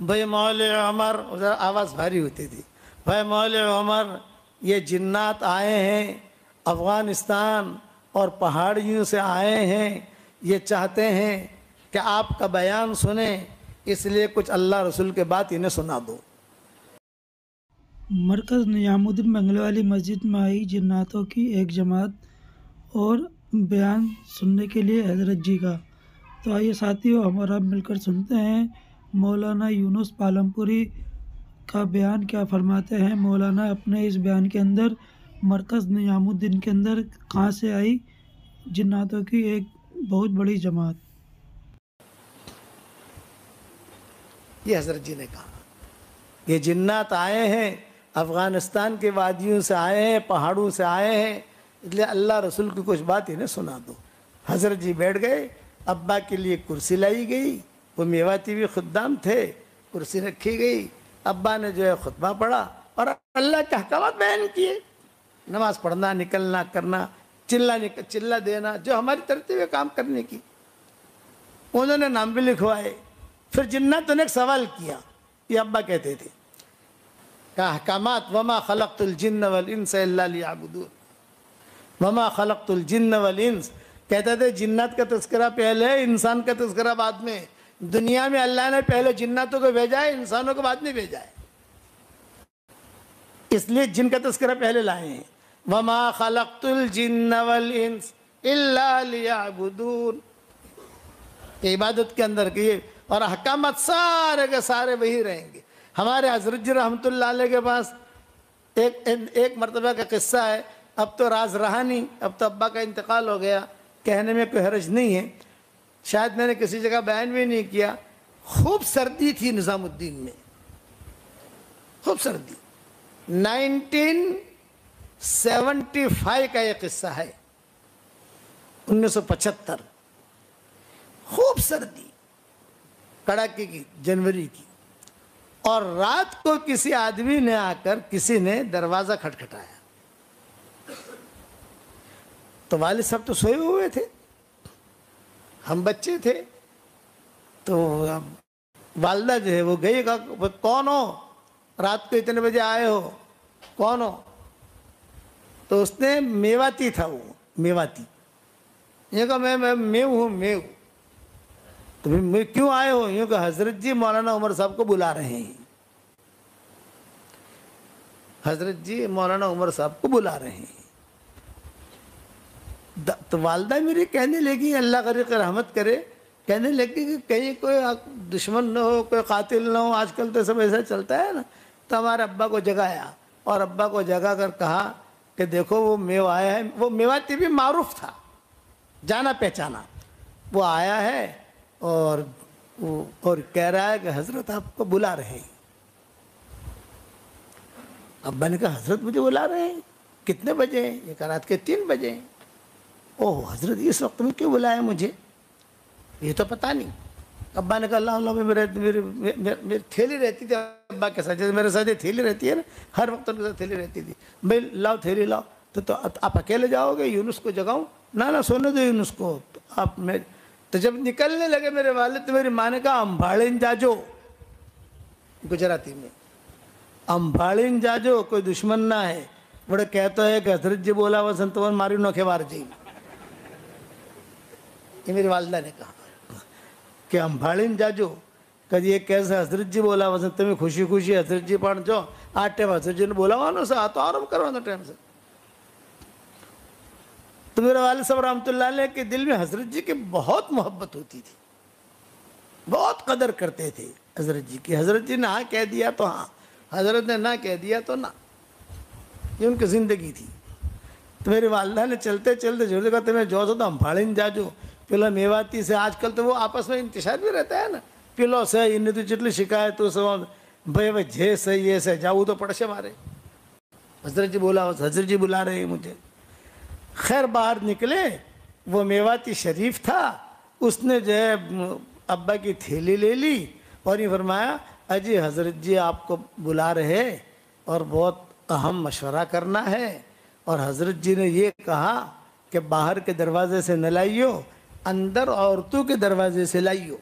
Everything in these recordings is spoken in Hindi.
भाई मौले उमर, उधर आवाज़ भारी होती थी, भाई मौले उमर ये जिन्नात आए हैं अफ़गानिस्तान और पहाड़ियों से आए हैं, ये चाहते हैं कि आपका बयान सुने, इसलिए कुछ अल्लाह रसूल के बात इन्हें सुना दो। मरकज़ निजामुद्दीन बंगले वाली मस्जिद में आई जिन्नातों की एक जमात और बयान सुनने के लिए हज़रत जी का। तो आइए साथियों, हम और आप मिलकर सुनते हैं मौलाना यूनुस पालमपुरी का बयान क्या फरमाते हैं। मौलाना अपने इस बयान के अंदर मरकज़ निजामुद्दीन के अंदर कहाँ से आई जिन्नातों की एक बहुत बड़ी जमात। ये हज़रत जी ने कहा, ये जिन्नात आए हैं अफ़गानिस्तान के वादियों से आए हैं, पहाड़ों से आए हैं, इसलिए अल्लाह रसूल की कुछ बात इन्हें सुना दो। हज़रत जी बैठ गए, अब्बा के लिए कुर्सी लाई गई, वो मेवाती भी खुद्दाम थे, कुर्सी रखी गई, अब्बा ने जो है खुतबा पढ़ा और अल्लाह के अहकामात बयान किए, नमाज पढ़ना, निकलना, करना, चिल्ला देना, जो हमारी तरतीब है काम करने की। उन्होंने नाम भी लिखवाए। फिर जिन्नातों ने एक सवाल किया, ये अब्बा कहते थे, का अहकामात वमा खलक़तुल जिन्न वल इंस इल्ला लियअबुदून, वमा खलक़तुल जिन्न वल इंस, कहते थे जिन्नात का तज़किरा पहले है, इंसान का तज़किरा बाद में। दुनिया में अल्लाह ने पहले जिन्नातों को भेजा है, इंसानों को बाद में भेजा है, इसलिए जिन का तज़किरा पहले लाए हैं। वमा खलक़तुल जिन्न वल इंस इल्ला लियअबुदून, इबादत के अंदर की, और अहकामात सारे के सारे वही रहेंगे। हमारे हज़रत जी रहमतुल्लाह अलैह के पास एक मरतबा का किस्सा है, अब तो राज रहा नहीं, अब तो अब्बा का इंतकाल हो गया, कहने में कोई हर्ज नहीं है, शायद मैंने किसी जगह बयान भी नहीं किया। खूब सर्दी थी निज़ामुद्दीन में, खूब सर्दी। 1975 का ये किस्सा है, 1975, खूब सर्दी कड़ाके की, जनवरी की, और रात को किसी आदमी ने आकर, किसी ने दरवाज़ा खटखटाया, तो वालिद साहब तो सोए हुए थे, हम बच्चे थे, तो वालदा जो है वो गई, कहा कौन हो, रात को इतने बजे आए हो, कौन हो? तो उसने, मेवाती था वो, मेवाती, ये कहा मैं हूँ, मैं हूँ। तो मैं क्यों आए हो? यूँ कहा हज़रत जी मौलाना उमर साहब को बुला रहे हैं, हज़रत जी मौलाना उमर साहब को बुला रहे हैं। तो वालदा मेरी कहने लगी, अल्लाह करे कि रहमत करे, कहने लगी कि कहीं कोई दुश्मन न हो, कोई कातिल न हो, आजकल तो सब ऐसा चलता है ना। तो हमारे अब्बा को जगाया और अब्बा को जगा कर कहा कि देखो वो मेव आया है, वो मेवाती भी मारूफ था, जाना पहचाना, वो आया है और कह रहा है कि हज़रत आपको बुला रहे हैं। अब्बा ने कहा हज़रत मुझे बुला रहे हैं, कितने बजे? ये कहा रात के 3 बजे। ओह हज़रत इस वक्त में क्यों बुलाया मुझे, ये तो पता नहीं। अब्बा ने कहा अल्लाह अल्लाह, मेरी थैली रहती थी अब्बा के साथ, जैसे मेरे साथ ये थैली रहती है ना, हर वक्त उनके साथ थैली रहती थी। भाई लाओ थैली लाओ, तो आप अकेले जाओगे, यूनुस को जगाऊँ? ना सोने दो यूनुस को, तो आप मैं, तो जब निकलने लगे मेरे वालिद, तो मेरी माँ ने कहा अंबाड़ीन जाजो, गुजराती में, अंबाड़ीन जाजो, कोई दुश्मन ना है। बड़े कहता है कि हज़रत जी बोला वो संतवन मारी नोखे वार जी, ये मेरी वालदा ने कहा कि अंबाड़ीन जाजो, कभी ये कैसे हज़रत जी बोला वसंत में खुशी खुशी हज़रत जी पण जो आठ टाइम हज़रत जी ने बोलावानो से तो आराम करवाना टाइम से। तो मेरे वालिद साहब रहमतुल्लाह अलैह के दिल में हज़रत जी की बहुत मोहब्बत होती थी, बहुत कदर करते थे हज़रत जी की। हज़रत जी ने हाँ कह दिया तो हाँ, हज़रत ने ना कह दिया तो ना, ये उनकी ज़िंदगी थी। तो मेरी वालदा ने चलते चलते जोर कहा तुम्हें जो सो तो अंबाड़ीन जाजो, पेलो मेवाती से, आजकल तो वो आपस में इंतशार भी रहता है ना, पेलो से इन्हें तो जितनी शिकायत तो सब भाई जे सही ये से जाऊँ तो पड़शे मारे। हज़रत जी बोला, हज़रत जी बुला रहे हैं मुझे। खैर बाहर निकले, वो मेवाती शरीफ था, उसने जो है अब्बा की थैली ले ली और ये फरमाया अजी हज़रत जी आपको बुला रहे और बहुत अहम मशवरा करना है, और हज़रत जी ने ये कहा कि बाहर के दरवाजे से न लाइयो, अंदर औरतों के दरवाजे से लाइयो,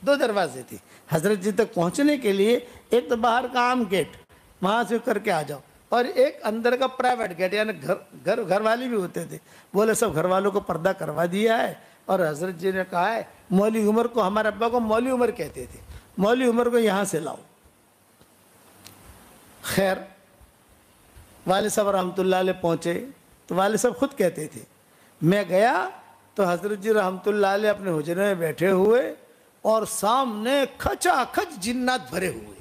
2 दरवाजे थे हजरत जी तक पहुंचने के लिए। एक तो बाहर का आम गेट, वहां से करके आ जाओ, और एक अंदर का प्राइवेट गेट, यानी घर वाले भी होते थे। बोले सब घर वालों को पर्दा करवा दिया है। और हजरत जी ने कहा है मौली उमर को, हमारे अब्बा को मौली उमर कहते थे, मौली उमर को यहाँ से लाओ। खैर वाले साहब रहमतुल्लाह अलैह पहुँचे तो वाले साहब खुद कहते थे, मैं गया तो हजरत जी रहमतुल्लाह अलैह अपने हुजरे में बैठे हुए और सामने खचाखच जिन्नात भरे हुए,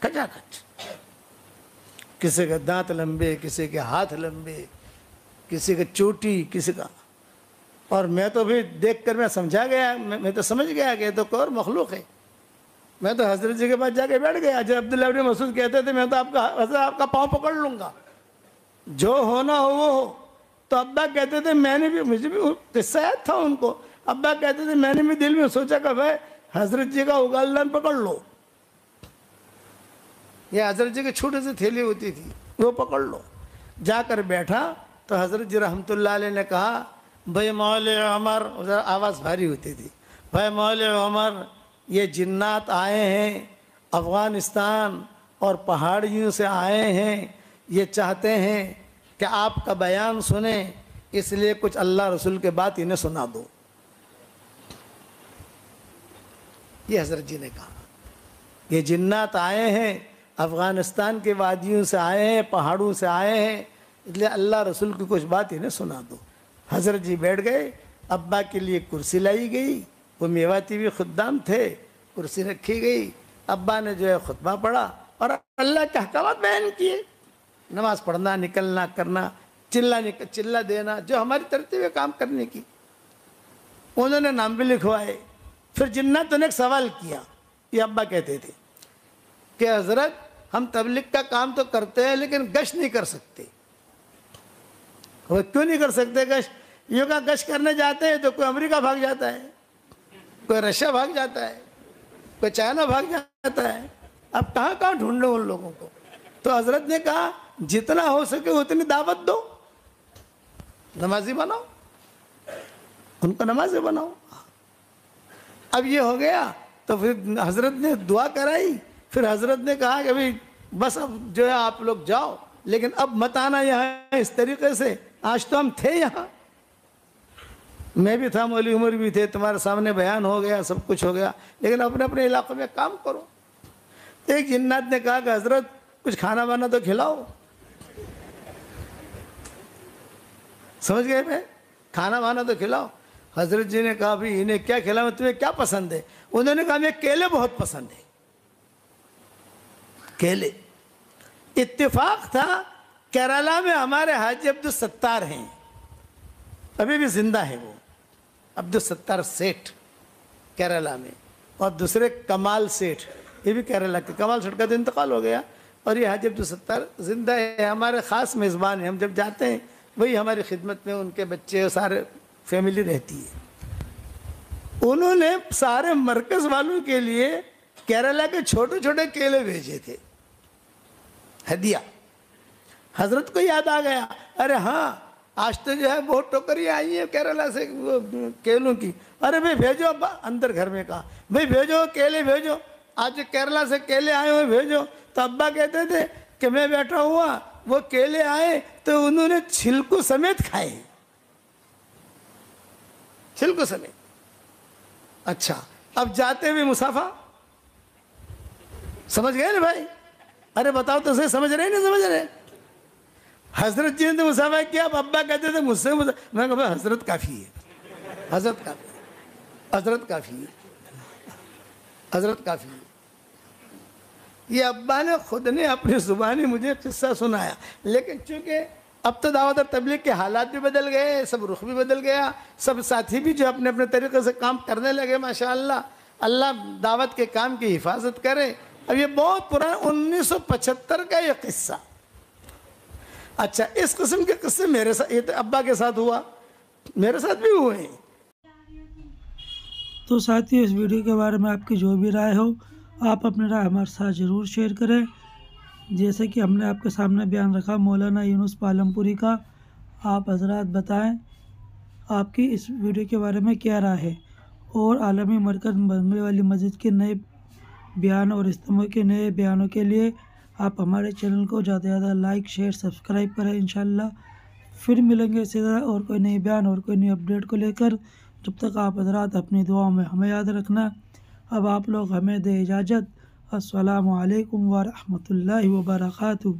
खचाखच। किसी के दांत लंबे, किसी के हाथ लंबे, किसी के चोटी, किसी का। और मैं तो भी देखकर मैं समझा गया, मैं तो समझ गया कि तो और मखलूक है। मैं तो हजरत जी के पास जाके बैठ गया। जब अब्दुल्लाह इब्न मसूद कहते थे मैं तो आपका पाँव पकड़ लूंगा, जो होना हो वो हो। तो अब्बा कहते थे, मैंने भी, मुझे भी किस्सा याद था उनको, अब्बा कहते थे मैंने भी दिल में सोचा कि भाई हजरत जी का उगालदान पकड़ लो, ये हजरत जी की छोटी सी थैली होती थी वो पकड़ लो। जाकर बैठा तो हजरत जी रहमतुल्लाह अलैह ने कहा, भाई मौले उमर, उधर आवाज़ भारी होती थी, भाई मौले उमर ये जिन्नात आए हैं अफ़गानिस्तान और पहाड़ियों से आए हैं, ये चाहते हैं कि आपका बयान सुने, इसलिए कुछ अल्लाह रसूल के बात इन्हें सुना दो। ये हजरत जी ने कहा, ये जिन्नात आए हैं अफ़गानिस्तान के वादियों से आए हैं, पहाड़ों से आए हैं, इसलिए अल्लाह रसूल की कुछ बात इन्हें सुना दो। हजरत जी बैठ गए, अब्बा के लिए कुर्सी लाई गई, वो मेवाती भी खुद्दाम थे, कुर्सी रखी गई, अब्बा ने जो है खुतबा पढ़ा और अल्लाह के अहकामात बयान किए, नमाज पढ़ना, निकलना, करना, चिल्ला देना, जो हमारी तरतीब है काम करने की। उन्होंने नाम भी लिखवाए। फिर जिन्नात ने एक सवाल किया, ये अब्बा कहते थे कि हजरत हम तबलीग का काम तो करते हैं लेकिन गश्त नहीं कर सकते। वो क्यों नहीं कर सकते गश्त? यूँ का गश्त करने जाते हैं तो कोई अमेरिका भाग जाता है, कोई रशिया भाग जाता है, कोई चाइना भाग जाता है, अब कहाँ कहाँ ढूंढ लो उन लोगों को। तो हजरत ने कहा जितना हो सके उतनी दावत दो, नमाजी बनाओ, उनको नमाजी बनाओ। अब ये हो गया तो फिर हजरत ने दुआ कराई। फिर हजरत ने कहा कि भाई बस अब जो है आप लोग जाओ, लेकिन अब मत आना यहाँ इस तरीके से, आज तो हम थे यहाँ, मैं भी था, मौली उमर भी थे, तुम्हारे सामने बयान हो गया, सब कुछ हो गया, लेकिन अपने अपने इलाकों में काम करो। एक जिन्नात ने कहा कि हजरत कुछ खाना वाना तो खिलाओ। समझ गए भाई, खाना वाना तो खिलाओ। हजरत जी ने कहा भाई इन्हें क्या खिलाऊं, तुम्हें क्या पसंद है? उन्होंने कहा मुझे केले बहुत पसंद है, केले। इत्तेफाक था केरला में हमारे हाजी अब्दुल सत्तार हैं, अभी भी जिंदा है वो, अब्दुल सत्तार सेठ केरला में, और दूसरे कमाल सेठ, ये भी केरला के। कमाल सेठ का तो इंतकाल हो गया और ये हाजी अब्दुल सत्तार जिंदा है, हमारे ख़ास मेज़बान हैं। हम जब जाते हैं वही हमारी खिदमत में, उनके बच्चे सारे फैमिली रहती है। उन्होंने सारे मरकज़ वालों के लिए केरला के छोटे छोटे केले भेजे थे, हदिया। हजरत को याद आ गया, अरे हाँ आज तो जो है बहुत टोकरियाँ आई हैं केरला से केलों की, अरे भाई भेजो। अंदर घर में कहा भाई भेजो केले भेजो, आज केरला से केले आए हुए भेजो। तो अब्बा कहते थे कि मैं बैठा हुआ, वो केले आए तो उन्होंने छिलको समेत खाए, छिलको समेत। अच्छा, अब जाते हुए मुसाफा, समझ गए ना भाई? अरे बताओ तो सही, समझ रहे नहीं समझ रहे? हजरत जी ने तो मुसाफा किया। अब अब्बा कहते थे मुझसे मैं कहा हजरत काफ़ी है, हजरत काफ़ी है, हजरत काफ़ी है, हजरत काफ़ी है। ये अब्बा ने खुद ने अपनी ज़ुबानी मुझे किस्सा सुनाया, लेकिन चूँकि अब तो दावत और तबलीग के हालात भी बदल गए, सब रुख भी बदल गया, सब साथी भी जो अपने अपने तरीके से काम करने लगे, माशाअल्लाह। अल्लाह दावत के काम की हिफाजत करे। अब ये बहुत पुराना 1975 का ये किस्सा। अच्छा, इस किस्म के किस्से मेरे साथ, ये तो अब्बा के साथ हुआ, मेरे साथ भी हुए हैं। तो साथियों, इस वीडियो के बारे में आपकी जो भी राय हो, आप अपनी राय हमारे साथ ज़रूर शेयर करें। जैसे कि हमने आपके सामने बयान रखा मौलाना यूनुस पालमपुरी का, आप हजरात बताएं आपकी इस वीडियो के बारे में क्या राय है। और आलमी मरकज़ बंगले वाली मस्जिद के नए बयान और इज्तिमा के नए बयानों के लिए आप हमारे चैनल को ज़्यादा से ज़्यादा लाइक शेयर सब्सक्राइब करें। इंशाल्लाह फिर मिलेंगे इसी तरह और कोई नई बयान और कोई नई अपडेट को लेकर। जब तक आप हज़रात अपनी दुआ में हमें याद रखना। अब आप लोग हमें दे इजाज़त। अस्सलामु अलैकुम व रहमतुल्लाहि व बरकातुहू।